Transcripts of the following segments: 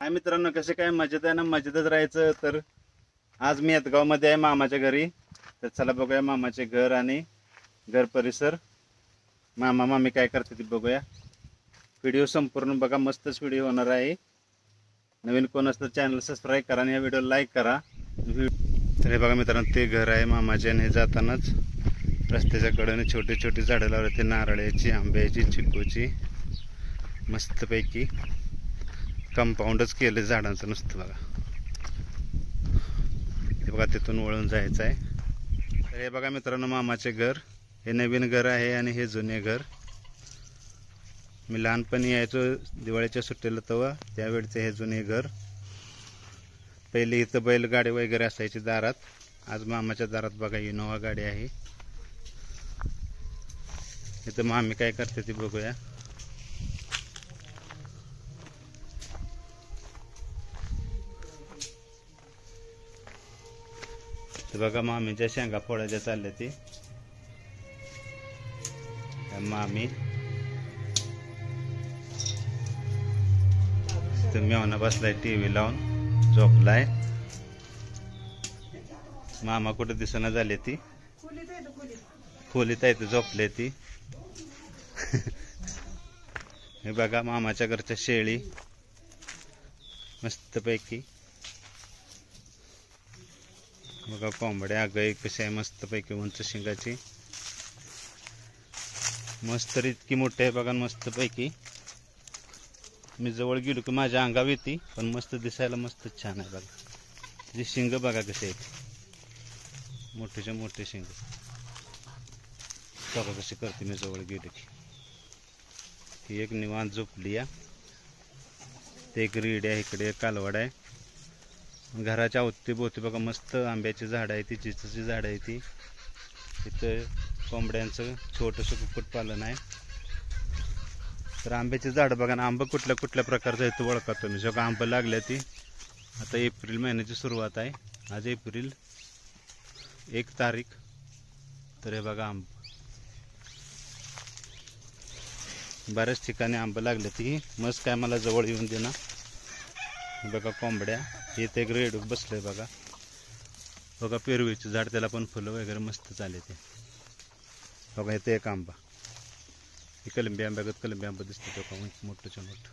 हाय मित्रांनो, कसे काय मजेत आहे ना? मजेतच राहायचं. तर आज मी येतगावमध्ये आहे मामाच्या घरी. तर चला बघूया मामाचे घर आणि घर परिसर. मामा मामी काय करते ते बघूया. व्हिडिओ संपूर्ण बघा, मस्तच व्हिडिओ होणार आहे. नवीन कोण असतं चॅनल सबस्क्राईब करा आणि या व्हिडिओ लाईक करा. तर हे बघा मित्रांनो, ते घर आहे मामाचे. आणि जातानाच रस्त्याच्या कडेने छोटी छोटी झाडं लावली, ते नारळाची, आंब्याची, चिकूची. मस्तपैकी कंपाऊंडच केलं झाडांचं नुसतं बघा. हे बघा, तिथून वळून जायचं आहे. तर हे बघा मित्रांनो, मामाचे घर. हे नवीन घर आहे आणि हे जुने घर. मी लहानपणी यायचो दिवाळीच्या सुट्टीला तेव्हा, त्यावेळचं हे जुने घर. पहिले इथं बैलगाडी वगैरे असायची दारात. आज मामाच्या दारात बघा इनोवा गाडी आहे. इथं मामी काय करते ती बघूया. बघा मामीच्या शेंगा फोडायच्या चालल्या ती. मामी मेवना बसलाय टीव्ही लावून, झोपलाय. मामा कुठे दिसना झाली ती, खोलीत आहे ती, झोपले ती. हे बघा मामाच्या घरच्या शेळी मस्तपैकी. बघा कोंबड्या गाई कशी आहे मस्तपैकी, उंच शिंगाची. मस्त इतकी मोठी आहे बघा, मस्तपैकी. मी जवळ गेलो की माझ्या अंगावर येते, पण मस्त दिसायला मस्त छान आहे बघा. तिची शिंग बघा कशी आहेत, मोठीच्या मोठी शिंग. बघा कशी करते मी जवळ गेलो की. ही एक निवांत झोपली या. ते एक रेड आहे, इकडे एक कालवड आहे. घराच्या अवतीभोवती बघा मस्त आंब्याची झाड आहे ती, चिंचेची झाड आहे ती. इथं कोंबड्यांचं छोटंसं कुक्कुटपालन आहे. तर आंब्याची झाड बघा ना, आंबा कुठल्या कुठल्या प्रकारचं आहे तो ओळखा तुम्ही. जेव्हा आंबा लागल्या ती. आता एप्रिल महिन्याची सुरुवात आहे, आज एप्रिल 1 तारीख. तर हे बघा आंबा बऱ्याच ठिकाणी आंबा लागले ती. मस्त काय मला जवळ येऊन दे ना. बघा कोंबड्या. इथे एक रेडूक बसलंय बघा. बघा पेरवीचं झाड, त्याला पण फुलं वगैरे मस्त चाले ते. बघा इथे एक आंबा, ही कलंबी आंब्यागत कलंबी आंबा दिसतो तो का, मोठंच्या मोठं.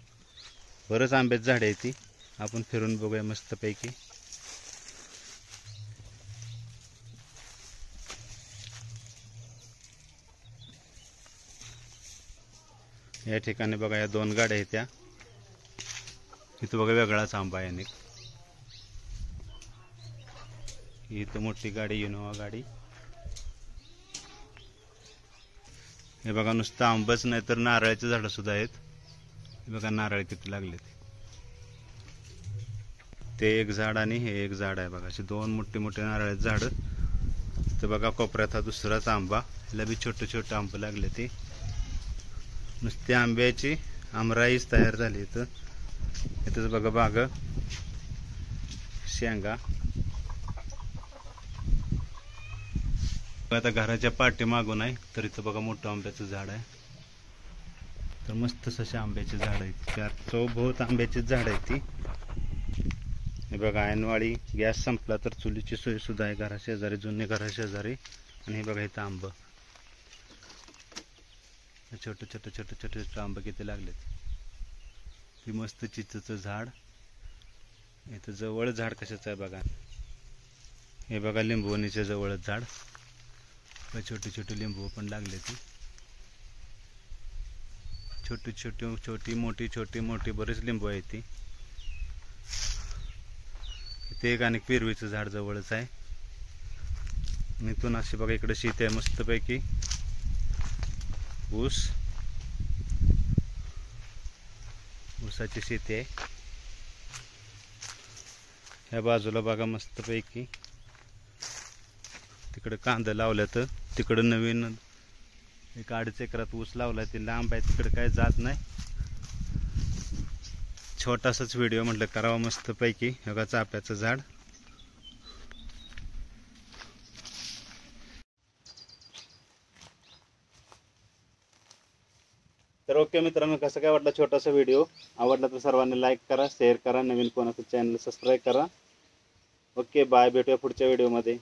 बरंच आंब्याची झाड आहे ती. आपण फिरून बघूया मस्तपैकी. या ठिकाणी बघा या 2 गाड्या आहेत त्या. इथं बघा वेगळाच आंबा आहे अनेक. इथं मोठी गाडी, इनोवा गाडी. हे बघा नुसतं आंबाच नाही तर नारळाची झाडं सुद्धा आहेत. हे बघा नारळ किती लागले ते एक झाड आणि हे एक झाड आहे बघा. अशी 2 मोठे मोठे नारळाची झाडं. तर बघा कोपऱ्यात हा दुसराच आंबा, ह्याला बी छोटे छोटे आंबे लागले ते. नुसते आंब्याची आमराईच तयार झाली इथं. इथंच बघा बाग, शेंगा. आता घराच्या पाठी मागून आहे, तर इथं बघा मोठं आंब्याचं झाड आहे. तर मस्त अशी आंब्याची झाड आहे. 4 चौभोवत आंब्याची झाड आहे ती. हे बघा ऐनवाळी गॅस संपला तर चुलीची सोय सुद्धा आहे घरा शेजारी, जुने घरा शेजारी. आणि हे बघा इथं आंब, छोटे छोटे छोटे छोटे छोटे आंबे किती लागलेत. ही मस्त चिंचेचं झाड. इथं जवळ झाड कशाचं आहे बघा. हे बघा लिंबवणीच्या जवळच झाड. छोटी छोटी लिंबू पण लागले ती. छोटी छोटी छोटी मोठी छोटी मोठी बरीच लिंबू आहे ती. इथे एक आणि पेरवीचं झाड जवळच आहे. इथून अशी बघा इकडे शेती आहे मस्तपैकी. ऊसाची शेती आहे. ह्या बाजूला बघा मस्तपैकी तिकडे कांदा लावल्या, तर तिकडं नवीन 1-2.5 एकरात ऊस लावला. ते लांब आहे, तिकडे काय जात नाही. छोटासाच व्हिडिओ म्हटलं करावा मस्तपैकी. बघा चाफ्याचं झाड. तर ओके मित्रांनो, कसं काय वाटलं छोटासा व्हिडिओ? आवडला तर सर्वांनी लाईक करा, शेअर करा, नवीन कोण असेल चॅनल सबस्क्राईब करा. ओके बाय, भेटूया पुढच्या व्हिडिओमध्ये.